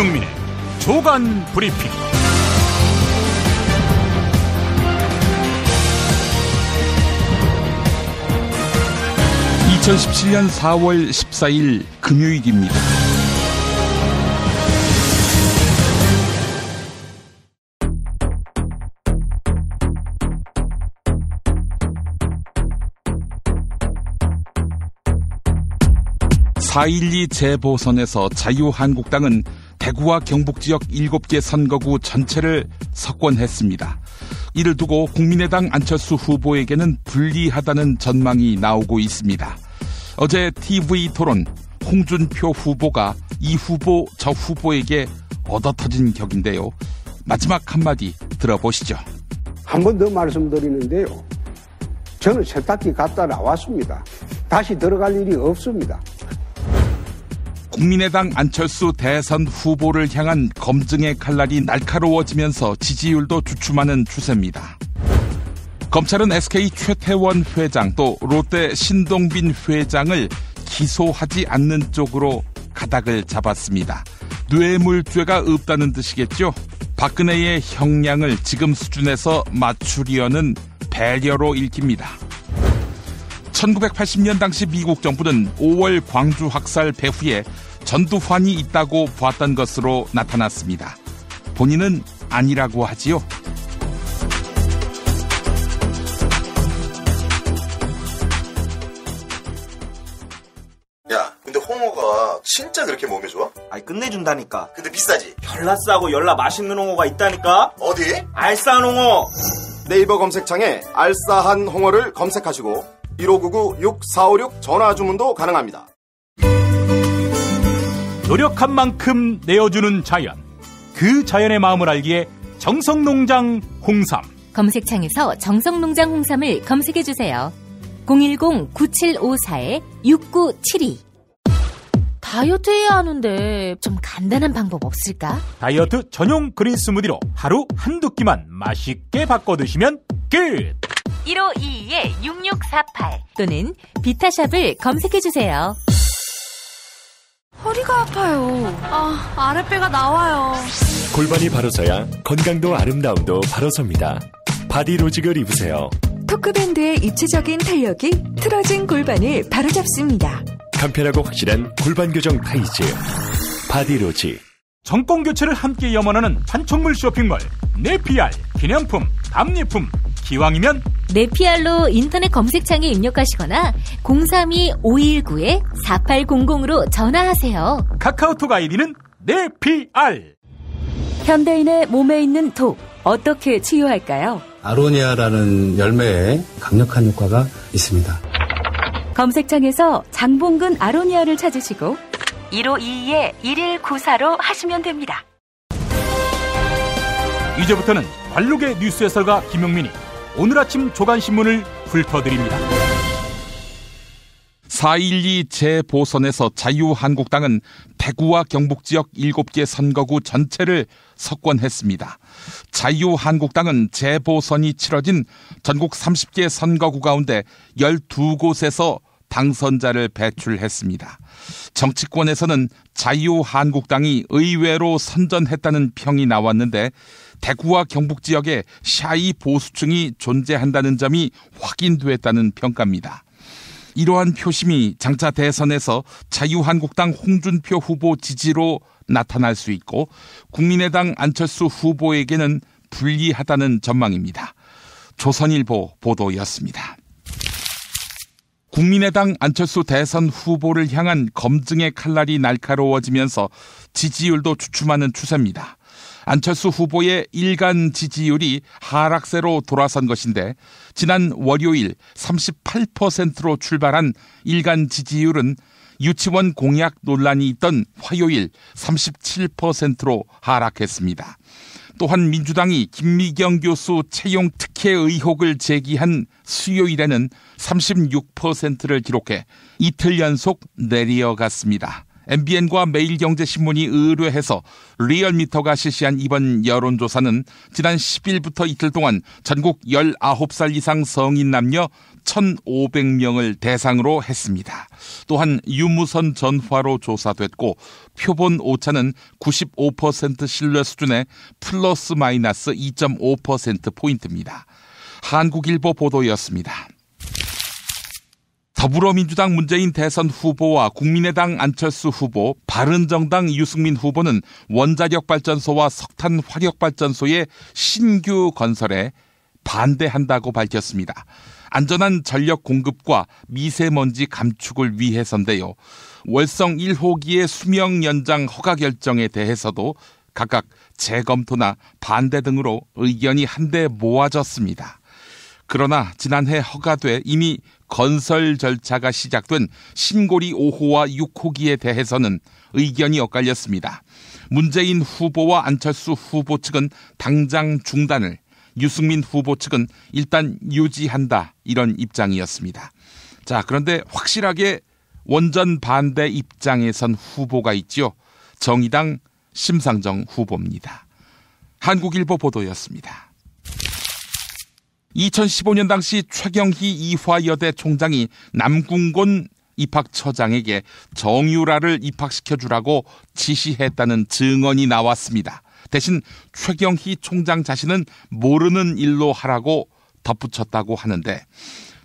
김용민의 조간 브리핑. 2017년 4월 14일 금요일입니다. (4.12) 재보선에서 자유한국당은 대구와 경북 지역 7개 선거구 전체를 석권했습니다. 이를 두고 국민의당 안철수 후보에게는 불리하다는 전망이 나오고 있습니다. 어제 TV토론 홍준표 후보가 이 후보 저 후보에게 얻어터진 격인데요. 마지막 한마디 들어보시죠. 한 번 더 말씀드리는데요. 저는 세탁기 갔다 나왔습니다. 다시 들어갈 일이 없습니다. 국민의당 안철수 대선 후보를 향한 검증의 칼날이 날카로워지면서 지지율도 주춤하는 추세입니다. 검찰은 SK 최태원 회장 또 롯데 신동빈 회장을 기소하지 않는 쪽으로 가닥을 잡았습니다. 뇌물죄가 없다는 뜻이겠죠. 박근혜의 형량을 지금 수준에서 맞추려는 배려로 읽힙니다. 1980년 당시 미국 정부는 5월 광주 학살 배후에 전두환이 있다고 보았던 것으로 나타났습니다. 본인은 아니라고 하지요. 야, 근데 홍어가 진짜 그렇게 몸에 좋아? 아이, 끝내준다니까. 근데 비싸지? 열라 싸고 열라 맛있는 홍어가 있다니까. 어디? 알싸한 홍어. 네이버 검색창에 알싸한 홍어를 검색하시고 1599-6456 전화 주문도 가능합니다. 노력한 만큼 내어주는 자연, 그 자연의 마음을 알기에 정성농장 홍삼. 검색창에서 정성농장 홍삼을 검색해주세요. 010-9754-6972. 다이어트 해야 하는데 좀 간단한 방법 없을까? 다이어트 전용 그린 스무디로 하루 한두 끼만 맛있게 바꿔 드시면 끝! 1522-6648 또는 비타샵을 검색해주세요. 허리가 아파요. 아랫배가 나와요. 골반이 바로 서야 건강도 아름다움도 바로 섭니다. 바디로직을 입으세요. 토크밴드의 입체적인 탄력이 틀어진 골반을 바로잡습니다. 간편하고 확실한 골반 교정 타이즈 바디로직. 정권 교체를 함께 염원하는 판촉물 쇼핑몰 네피알. 기념품, 답례품, 기왕이면 네피알로 인터넷 검색창에 입력하시거나 032-519-4800으로 전화하세요. 카카오톡 아이디는 네피알. 현대인의 몸에 있는 독, 어떻게 치유할까요? 아로니아라는 열매에 강력한 효과가 있습니다. 검색창에서 장봉근 아로니아를 찾으시고 1522-1194로 하시면 됩니다. 이제부터는 관록의 뉴스 해설가 김용민이 오늘 아침 조간신문을 훑어드립니다. 4.12 재보선에서 자유한국당은 대구와 경북 지역 7개 선거구 전체를 석권했습니다. 자유한국당은 재보선이 치러진 전국 30개 선거구 가운데 12곳에서 당선자를 배출했습니다. 정치권에서는 자유한국당이 의외로 선전했다는 평이 나왔는데 대구와 경북 지역에 샤이 보수층이 존재한다는 점이 확인됐다는 평가입니다. 이러한 표심이 장차 대선에서 자유한국당 홍준표 후보 지지로 나타날 수 있고 국민의당 안철수 후보에게는 불리하다는 전망입니다. 조선일보 보도였습니다. 국민의당 안철수 대선 후보를 향한 검증의 칼날이 날카로워지면서 지지율도 주춤하는 추세입니다. 안철수 후보의 일간 지지율이 하락세로 돌아선 것인데 지난 월요일 38%로 출발한 일간 지지율은 유치원 공약 논란이 있던 화요일 37%로 하락했습니다. 또한 민주당이 김미경 교수 채용 특혜 의혹을 제기한 수요일에는 36%를 기록해 이틀 연속 내려갔습니다. MBN과 매일경제신문이 의뢰해서 리얼미터가 실시한 이번 여론조사는 지난 10일부터 이틀 동안 전국 19살 이상 성인 남녀 1,500명을 대상으로 했습니다. 또한 유무선 전화로 조사됐고 표본 오차는 95% 신뢰 수준의 플러스 마이너스 2.5%포인트입니다. 한국일보 보도였습니다. 더불어민주당 문재인 대선 후보와 국민의당 안철수 후보, 바른정당 유승민 후보는 원자력 발전소와 석탄 화력 발전소의 신규 건설에 반대한다고 밝혔습니다. 안전한 전력 공급과 미세먼지 감축을 위해서인데요. 월성 1호기의 수명 연장 허가 결정에 대해서도 각각 재검토나 반대 등으로 의견이 한데 모아졌습니다. 그러나 지난해 허가돼 이미 건설 절차가 시작된 신고리 5호와 6호기에 대해서는 의견이 엇갈렸습니다. 문재인 후보와 안철수 후보 측은 당장 중단을, 유승민 후보 측은 일단 유지한다, 이런 입장이었습니다. 자, 그런데 확실하게 원전 반대 입장에 선 후보가 있죠. 정의당 심상정 후보입니다. 한국일보 보도였습니다. 2015년 당시 최경희 이화여대 총장이 남궁곤 입학처장에게 정유라를 입학시켜주라고 지시했다는 증언이 나왔습니다. 대신 최경희 총장 자신은 모르는 일로 하라고 덧붙였다고 하는데,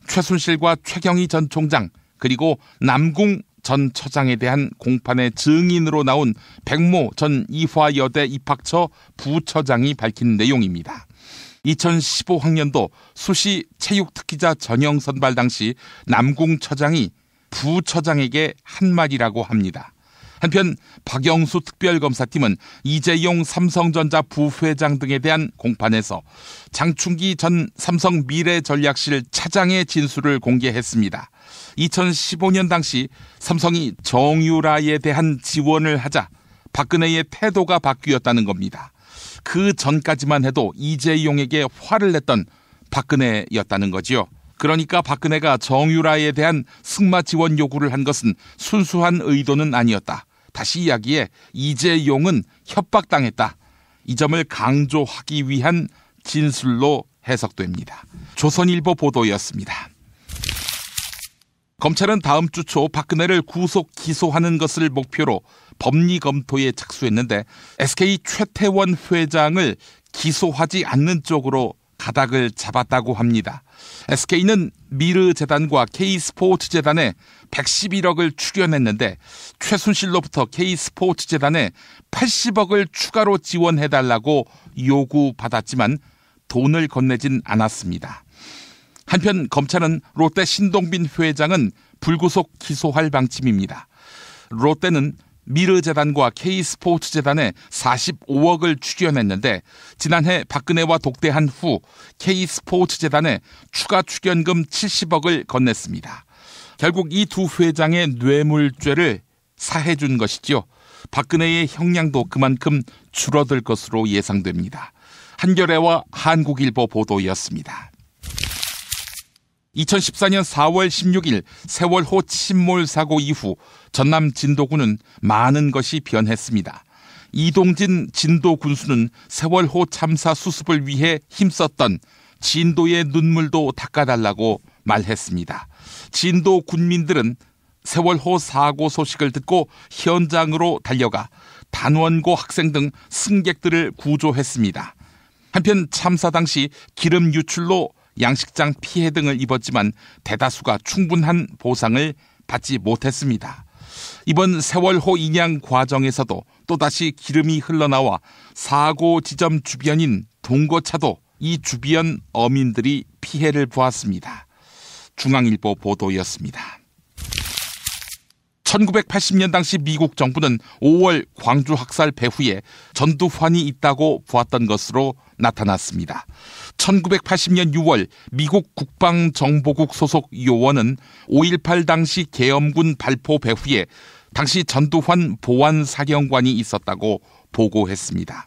최순실과 최경희 전 총장 그리고 남궁 전 처장에 대한 공판의 증인으로 나온 백모 전 이화여대 입학처 부처장이 밝힌 내용입니다. 2015학년도 수시 체육특기자 전형 선발 당시 남궁 처장이 부처장에게 한 말이라고 합니다. 한편 박영수 특별검사팀은 이재용 삼성전자 부회장 등에 대한 공판에서 장충기 전 삼성 미래전략실 차장의 진술을 공개했습니다. 2015년 당시 삼성이 정유라에 대한 지원을 하자 박근혜의 태도가 바뀌었다는 겁니다. 그 전까지만 해도 이재용에게 화를 냈던 박근혜였다는 거지요. 그러니까 박근혜가 정유라에 대한 승마 지원 요구를 한 것은 순수한 의도는 아니었다. 다시 이야기해 이재용은 협박당했다. 이 점을 강조하기 위한 진술로 해석됩니다. 조선일보 보도였습니다. 검찰은 다음 주 초 박근혜를 구속 기소하는 것을 목표로 법리 검토에 착수했는데 SK 최태원 회장을 기소하지 않는 쪽으로 가닥을 잡았다고 합니다. SK는 미르재단과 K스포츠재단에 111억을 출연했는데 최순실로부터 K스포츠재단에 80억을 추가로 지원해달라고 요구받았지만 돈을 건네진 않았습니다. 한편 검찰은 롯데 신동빈 회장은 불구속 기소할 방침입니다. 롯데는 미르재단과 K스포츠재단에 45억을 출연했는데 지난해 박근혜와 독대한 후 K스포츠재단에 추가 출연금 70억을 건넸습니다. 결국 이 두 회장의 뇌물죄를 사해준 것이죠. 박근혜의 형량도 그만큼 줄어들 것으로 예상됩니다. 한겨레와 한국일보 보도였습니다. 2014년 4월 16일 세월호 침몰 사고 이후 전남 진도군은 많은 것이 변했습니다. 이동진 진도 군수는 세월호 참사 수습을 위해 힘썼던 진도의 눈물도 닦아달라고 말했습니다. 진도 군민들은 세월호 사고 소식을 듣고 현장으로 달려가 단원고 학생 등 승객들을 구조했습니다. 한편 참사 당시 기름 유출로 양식장 피해 등을 입었지만 대다수가 충분한 보상을 받지 못했습니다. 이번 세월호 인양 과정에서도 또다시 기름이 흘러나와 사고 지점 주변인 동거차도 이 주변 어민들이 피해를 보았습니다. 중앙일보 보도였습니다. 1980년 당시 미국 정부는 5월 광주 학살 배후에 전두환이 있다고 보았던 것으로 나타났습니다. 1980년 6월 미국 국방정보국 소속 요원은 5.18 당시 계엄군 발포 배후에 당시 전두환 보안사령관이 있었다고 보고했습니다.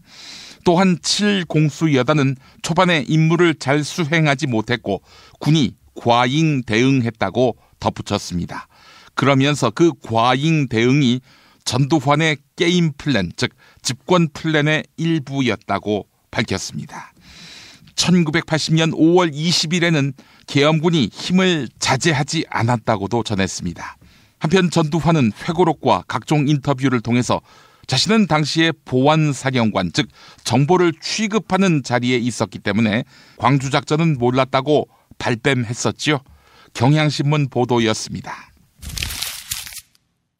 또한 7공수여단은 초반에 임무를 잘 수행하지 못했고 군이 과잉 대응했다고 덧붙였습니다. 그러면서 그 과잉 대응이 전두환의 게임 플랜, 즉 집권 플랜의 일부였다고 밝혔습니다. 1980년 5월 20일에는 계엄군이 힘을 자제하지 않았다고도 전했습니다. 한편 전두환은 회고록과 각종 인터뷰를 통해서 자신은 당시에 보안사령관, 즉 정보를 취급하는 자리에 있었기 때문에 광주작전은 몰랐다고 발뺌했었지요. 경향신문 보도였습니다.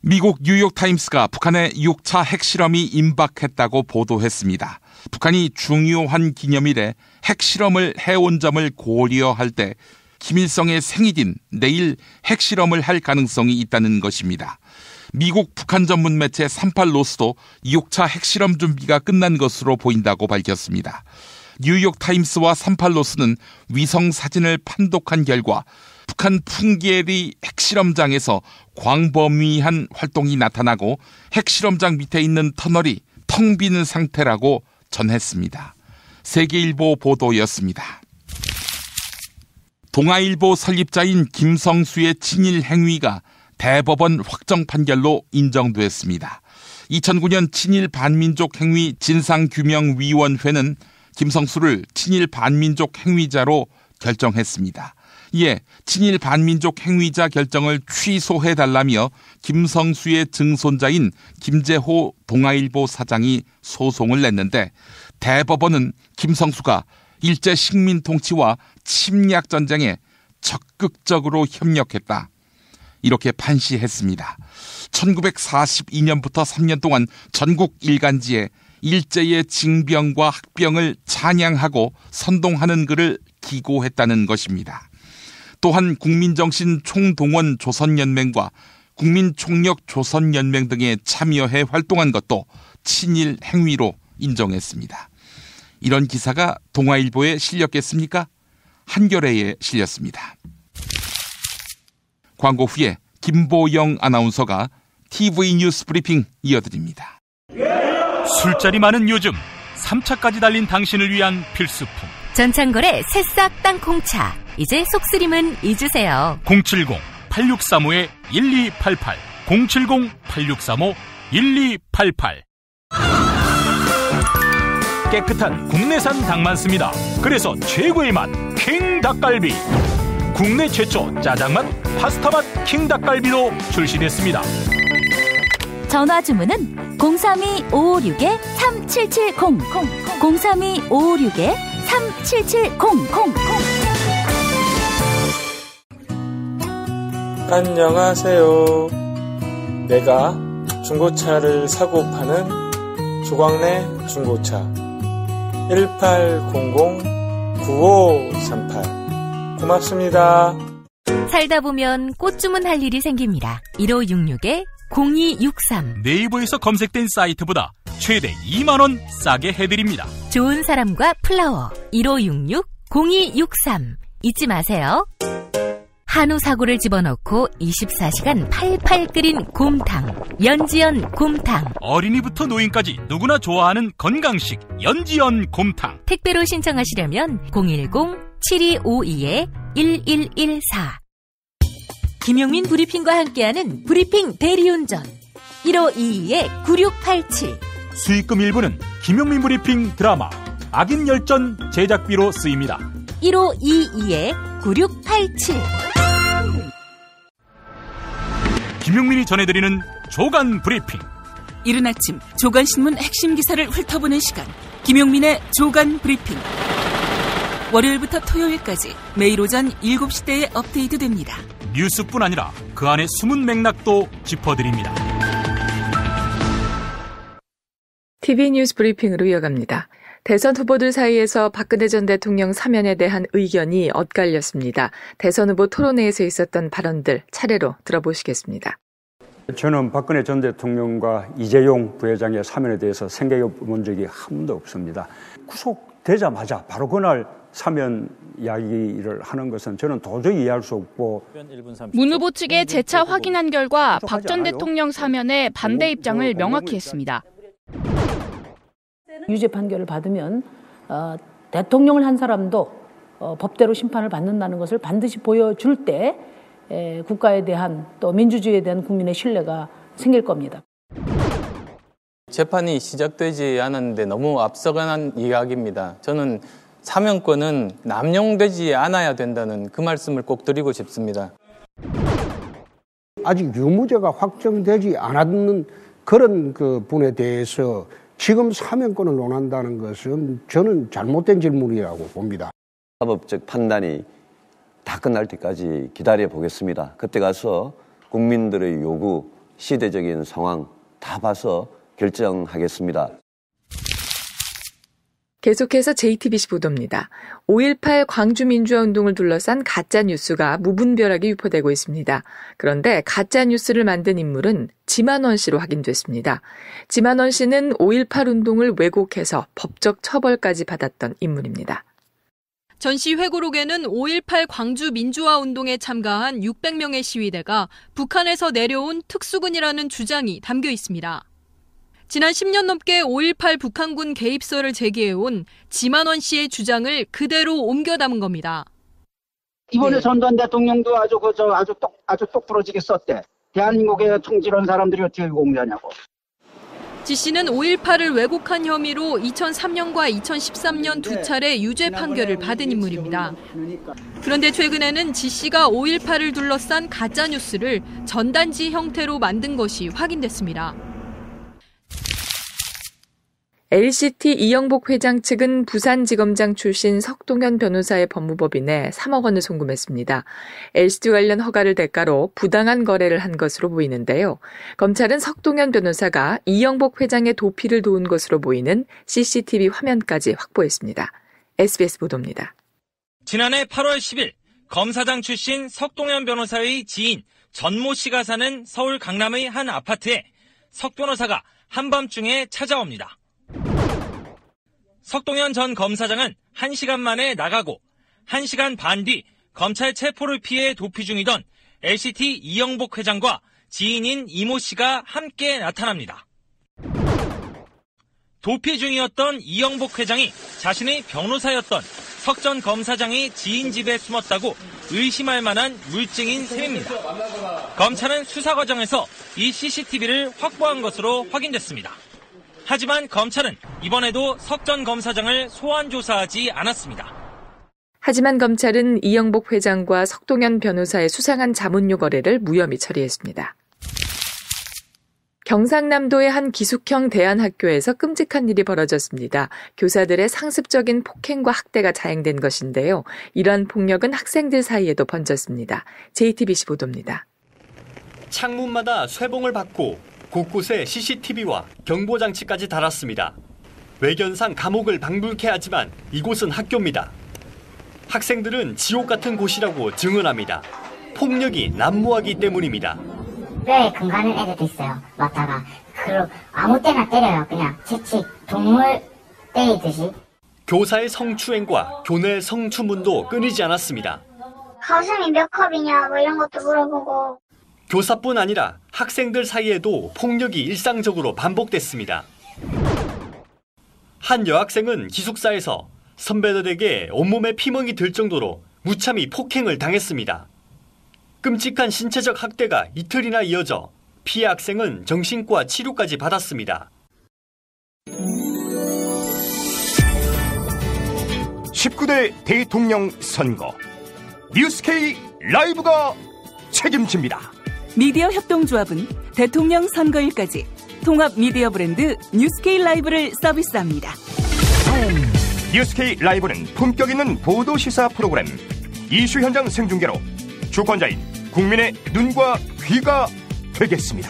미국 뉴욕타임스가 북한의 6차 핵실험이 임박했다고 보도했습니다. 북한이 중요한 기념일에 핵실험을 해온 점을 고려할 때 김일성의 생일인 내일 핵실험을 할 가능성이 있다는 것입니다. 미국 북한 전문 매체 38노스도 6차 핵실험 준비가 끝난 것으로 보인다고 밝혔습니다. 뉴욕타임스와 38노스는 위성 사진을 판독한 결과 북한 풍계리 핵실험장에서 광범위한 활동이 나타나고 핵실험장 밑에 있는 터널이 텅 빈 상태라고 전했습니다. 세계일보 보도였습니다. 동아일보 설립자인 김성수의 친일 행위가 대법원 확정 판결로 인정됐습니다. 2009년 친일 반민족 행위 진상규명위원회는 김성수를 친일 반민족 행위자로 결정했습니다. 이에 친일 반민족 행위자 결정을 취소해달라며 김성수의 증손자인 김재호 동아일보 사장이 소송을 냈는데 대법원은 김성수가 일제 식민 통치와 침략 전쟁에 적극적으로 협력했다, 이렇게 판시했습니다. 1942년부터 3년 동안 전국 일간지에 일제의 징병과 학병을 찬양하고 선동하는 글을 기고했다는 것입니다. 또한 국민정신 총동원 조선연맹과 국민총력 조선연맹 등에 참여해 활동한 것도 친일 행위로 인정했습니다. 이런 기사가 동아일보에 실렸겠습니까? 한겨레에 실렸습니다. 광고 후에 김보영 아나운서가 TV 뉴스 브리핑 이어드립니다. 술자리 많은 요즘 3차까지 달린 당신을 위한 필수품 전창걸의 새싹 땅콩차. 이제 속쓰림은 잊으세요. 070-8635-1288 070-8635-1288 깨끗한 국내산 닭만 씁니다. 그래서 최고의 맛 킹 닭갈비. 국내 최초 짜장맛, 파스타맛 킹 닭갈비로 출시됐습니다. 전화 주문은 032-556-3770 032-556-3770. 안녕하세요. 내가 중고차를 사고 파는 조광래 중고차 1800-9538 고맙습니다. 살다 보면 꽃 주문할 일이 생깁니다. 1566-0263 네이버에서 검색된 사이트보다 최대 2만원 싸게 해드립니다. 좋은 사람과 플라워 1566-0263 잊지 마세요. 한우 사고를 집어넣고 24시간 팔팔 끓인 곰탕 연지연 곰탕. 어린이부터 노인까지 누구나 좋아하는 건강식 연지연 곰탕. 택배로 신청하시려면 010-7252-1114 김용민 브리핑과 함께하는 브리핑 대리운전 1522-9687 수익금 일부는 김용민 브리핑 드라마 악인 열전 제작비로 쓰입니다. 1522-9687 김용민이 전해드리는 조간 브리핑. 이른 아침 조간신문 핵심 기사를 훑어보는 시간, 김용민의 조간 브리핑. 월요일부터 토요일까지 매일 오전 7시대에 업데이트됩니다. 뉴스뿐 아니라 그 안에 숨은 맥락도 짚어드립니다. TV 뉴스 브리핑으로 이어갑니다. 대선 후보들 사이에서 박근혜 전 대통령 사면에 대한 의견이 엇갈렸습니다. 대선 후보 토론회에서 있었던 발언들 차례로 들어보시겠습니다. 저는 박근혜 전 대통령과 이재용 부회장의 사면에 대해서 생각해 본 적이 한 번도 없습니다. 구속되자마자 바로 그날 사면 이야기를 하는 것은 저는 도저히 이해할 수 없고. 문 후보 측에 재차 확인한 결과 박 전 대통령 사면에 반대 입장을 명확히 했습니다. 유죄 판결을 받으면 대통령을 한 사람도 법대로 심판을 받는다는 것을 반드시 보여줄 때 국가에 대한 또 민주주의에 대한 국민의 신뢰가 생길 겁니다. 재판이 시작되지 않았는데 너무 앞서가는 이야기입니다. 저는 사면권은 남용되지 않아야 된다는 그 말씀을 꼭 드리고 싶습니다. 아직 유무죄가 확정되지 않았는 그런 그 분에 대해서 지금 사면권을 논한다는 것은 저는 잘못된 질문이라고 봅니다. 사법적 판단이 다 끝날 때까지 기다려 보겠습니다. 그때 가서 국민들의 요구, 시대적인 상황 다 봐서 결정하겠습니다. 계속해서 JTBC 보도입니다. 5.18 광주민주화운동을 둘러싼 가짜뉴스가 무분별하게 유포되고 있습니다. 그런데 가짜뉴스를 만든 인물은 지만원 씨로 확인됐습니다. 지만원 씨는 5.18 운동을 왜곡해서 법적 처벌까지 받았던 인물입니다. 전시 회고록에는 5.18 광주 민주화 운동에 참가한 600명의 시위대가 북한에서 내려온 특수군이라는 주장이 담겨 있습니다. 지난 10년 넘게 5.18 북한군 개입설을 제기해온 지만원 씨의 주장을 그대로 옮겨 담은 겁니다. 이번에 전두환 대통령도 아주 똑부러지게 썼대. 대한민국의 총질한 사람들이 어떻게 공개하냐고. 지 씨는 5.18을 왜곡한 혐의로 2003년과 2013년 두 차례 유죄 판결을 받은 인물입니다. 그런데 최근에는 지 씨가 5.18을 둘러싼 가짜뉴스를 전단지 형태로 만든 것이 확인됐습니다. LCT 이영복 회장 측은 부산지검장 출신 석동현 변호사의 법무법인에 3억 원을 송금했습니다. LCT 관련 허가를 대가로 부당한 거래를 한 것으로 보이는데요. 검찰은 석동현 변호사가 이영복 회장의 도피를 도운 것으로 보이는 CCTV 화면까지 확보했습니다. SBS 보도입니다. 지난해 8월 10일 검사장 출신 석동현 변호사의 지인 전모 씨가 사는 서울 강남의 한 아파트에 석 변호사가 한밤중에 찾아옵니다. 석동현 전 검사장은 1시간 만에 나가고 1시간 반 뒤 검찰 체포를 피해 도피 중이던 LCT 이영복 회장과 지인인 이모 씨가 함께 나타납니다. 도피 중이었던 이영복 회장이 자신의 변호사였던 석 전 검사장이 지인 집에 숨었다고 의심할 만한 물증인 셈입니다. 검찰은 수사 과정에서 이 CCTV를 확보한 것으로 확인됐습니다. 하지만 검찰은 이번에도 석 전 검사장을 소환 조사하지 않았습니다. 하지만 검찰은 이영복 회장과 석동현 변호사의 수상한 자문료 거래를 무혐의 처리했습니다. 경상남도의 한 기숙형 대안학교에서 끔찍한 일이 벌어졌습니다. 교사들의 상습적인 폭행과 학대가 자행된 것인데요. 이러한 폭력은 학생들 사이에도 번졌습니다. JTBC 보도입니다. 창문마다 쇠봉을 받고 곳곳에 CCTV와 경보장치까지 달았습니다. 외견상 감옥을 방불케 하지만 이곳은 학교입니다. 학생들은 지옥 같은 곳이라고 증언합니다. 폭력이 난무하기 때문입니다. 뼈에 금 가는 애들도 있어요. 왔다가 아무 때나 때려요. 그냥 채찍 동물 때리듯이. 교사의 성추행과 교내 성추문도 끊이지 않았습니다. 가슴이 몇 컵이냐 뭐 이런 것도 물어보고. 교사뿐 아니라 학생들 사이에도 폭력이 일상적으로 반복됐습니다. 한 여학생은 기숙사에서 선배들에게 온몸에 피멍이 들 정도로 무참히 폭행을 당했습니다. 끔찍한 신체적 학대가 이틀이나 이어져 피해 학생은 정신과 치료까지 받았습니다. 19대 대통령 선거 뉴스K 라이브가 책임집니다. 미디어 협동조합은 대통령 선거일까지 통합 미디어 브랜드 뉴스K 라이브를 서비스합니다. 뉴스K 라이브는 품격 있는 보도 시사 프로그램, 이슈 현장 생중계로 주권자인 국민의 눈과 귀가 되겠습니다.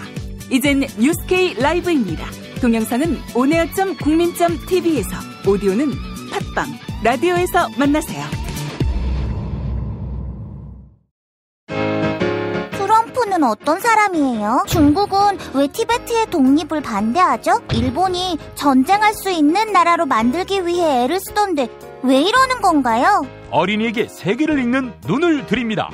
이젠 뉴스K 라이브입니다. 동영상은 온에어.국민.tv에서, 오디오는 팟빵, 라디오에서 만나세요. 트럼프는 어떤 사람이에요? 중국은 왜 티베트의 독립을 반대하죠? 일본이 전쟁할 수 있는 나라로 만들기 위해 애를 쓰던데 왜 이러는 건가요? 어린이에게 세계를 읽는 눈을 드립니다.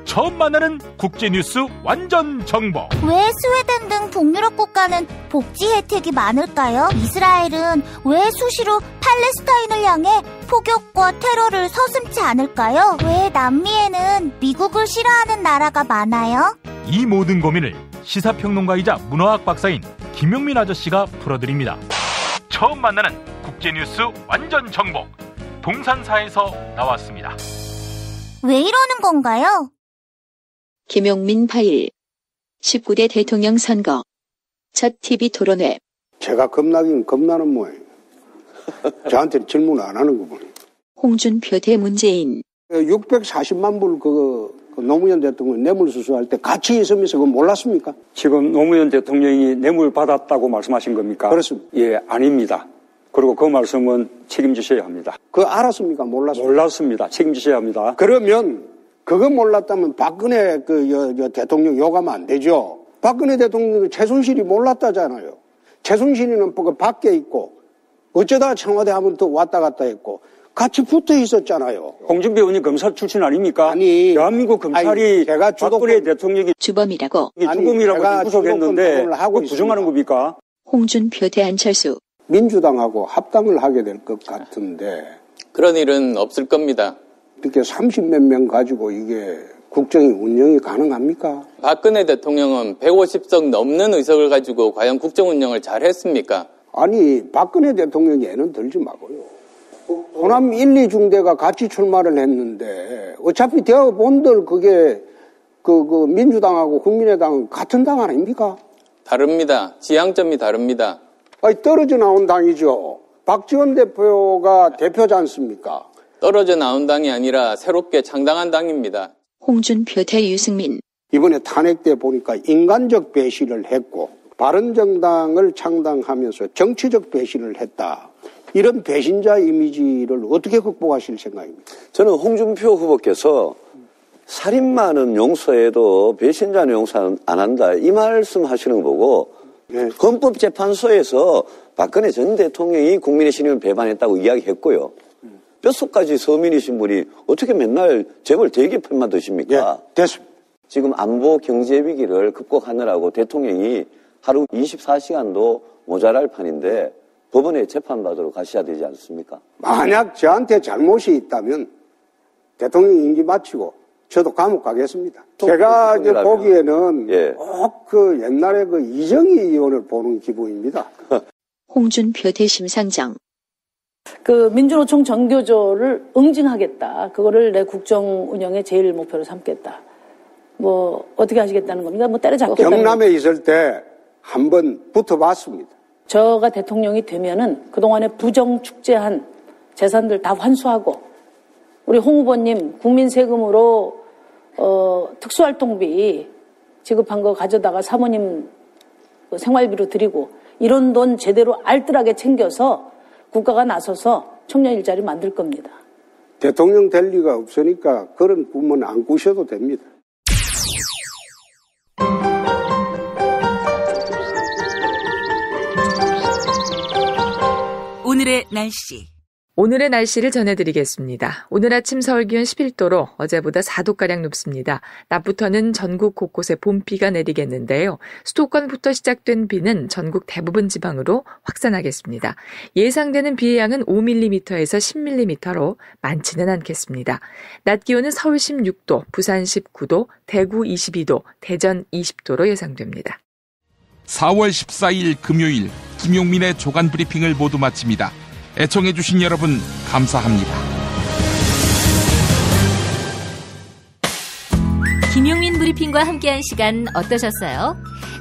처음 만나는 국제뉴스 완전 정보. 왜 스웨덴 등 북유럽 국가는 복지 혜택이 많을까요? 이스라엘은 왜 수시로 팔레스타인을 향해 폭격과 테러를 서슴지 않을까요? 왜 남미에는 미국을 싫어하는 나라가 많아요? 이 모든 고민을 시사평론가이자 문화학 박사인 김용민 아저씨가 풀어드립니다. 처음 만나는 국제뉴스 완전 정보. 동산사에서 나왔습니다. 왜 이러는 건가요? 김용민 파일 19대 대통령 선거 첫 TV 토론회. 제가 겁나긴 겁나는 모양이에요. 저한테 질문 안 하는 거 보니. 홍준표 대 문재인. 640만 불 노무현 대통령 뇌물 수수할 때 같이 있으면서 그거 몰랐습니까? 지금 노무현 대통령이 뇌물 받았다고 말씀하신 겁니까? 그렇습니다. 예, 아닙니다. 그리고 그 말씀은 책임지셔야 합니다. 그거 알았습니까? 몰랐습니까? 몰랐습니다. 책임지셔야 합니다. 그러면 그거 몰랐다면 박근혜 대통령 욕하면 안 되죠. 박근혜 대통령도 최순실이 몰랐다잖아요. 최순실이는 밖에 있고 어쩌다 청와대 한번 더 왔다 갔다 했고 같이 붙어 있었잖아요. 홍준표 의원이 검사 출신 아닙니까? 아니, 대한민국 검찰이 제가 박근혜 대통령이 주범이라고. 주범이라고 구속했는데 부정하는 겁니까? 홍준표 대 안철수. 민주당하고 합당을 하게 될 것 같은데. 그런 일은 없을 겁니다. 이렇게 30몇 명 가지고 이게 국정이 운영이 가능합니까? 박근혜 대통령은 150석 넘는 의석을 가지고 과연 국정 운영을 잘 했습니까? 아니, 박근혜 대통령이 애는 들지 마고요. 호남 1, 2중대가 같이 출마를 했는데 어차피 대어본들 그게 민주당하고 국민의당은 같은 당 아닙니까? 다릅니다. 지향점이 다릅니다. 아니, 떨어져 나온 당이죠. 박지원 대표가 대표지 않습니까? 떨어져 나온 당이 아니라 새롭게 창당한 당입니다. 홍준표 대 유승민. 이번에 탄핵 때 보니까 인간적 배신을 했고 바른정당을 창당하면서 정치적 배신을 했다. 이런 배신자 이미지를 어떻게 극복하실 생각입니까? 저는 홍준표 후보께서 살인마는 용서해도 배신자는 용서 안 한다. 이 말씀 하시는 거 보고 네. 헌법재판소에서 박근혜 전 대통령이 국민의 신임을 배반했다고 이야기했고요. 뼛속까지 서민이신 분이 어떻게 맨날 재벌 대기업만 드십니까? 네, 됐습니다. 지금 안보 경제 위기를 극복하느라고 대통령이 하루 24시간도 모자랄 판인데 법원에 재판받으러 가셔야 되지 않습니까? 만약 저한테 잘못이 있다면 대통령 임기 마치고 저도 감옥 가겠습니다. 제가 이제 보기에는 꼭 그 옛날에 그 이정희 의원을 보는 기분입니다. 홍준표 대 심상정. 그 민주노총 정교조를 응징하겠다. 그거를 내 국정 운영의 제일 목표로 삼겠다. 뭐 어떻게 하시겠다는 겁니까? 뭐 때려잡겠다. 경남에 있을 때 한번 붙어봤습니다. 저가 대통령이 되면은 그동안에 부정 축제한 재산들 다 환수하고 우리 홍 후보님 국민 세금으로 특수활동비 지급한 거 가져다가 사모님 생활비로 드리고 이런 돈 제대로 알뜰하게 챙겨서 국가가 나서서 청년 일자리 만들 겁니다. 대통령 될 리가 없으니까 그런 꿈은 안 꾸셔도 됩니다. 오늘의 날씨. 오늘의 날씨를 전해드리겠습니다. 오늘 아침 서울 기온 11도로 어제보다 4도가량 높습니다. 낮부터는 전국 곳곳에 봄비가 내리겠는데요. 수도권부터 시작된 비는 전국 대부분 지방으로 확산하겠습니다. 예상되는 비의 양은 5mm에서 10mm로 많지는 않겠습니다. 낮 기온은 서울 16도, 부산 19도, 대구 22도, 대전 20도로 예상됩니다. 4월 14일 금요일 김용민의 조간 브리핑을 모두 마칩니다. 애청해주신 여러분 감사합니다. 김용민 브리핑과 함께한 시간 어떠셨어요?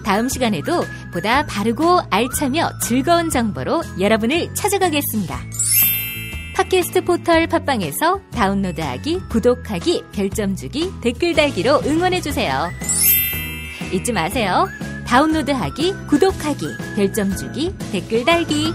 다음 시간에도 보다 바르고 알차며 즐거운 정보로 여러분을 찾아가겠습니다. 팟캐스트 포털 팟빵에서 다운로드하기, 구독하기, 별점 주기, 댓글 달기로 응원해주세요. 잊지 마세요. 다운로드하기, 구독하기, 별점 주기, 댓글 달기.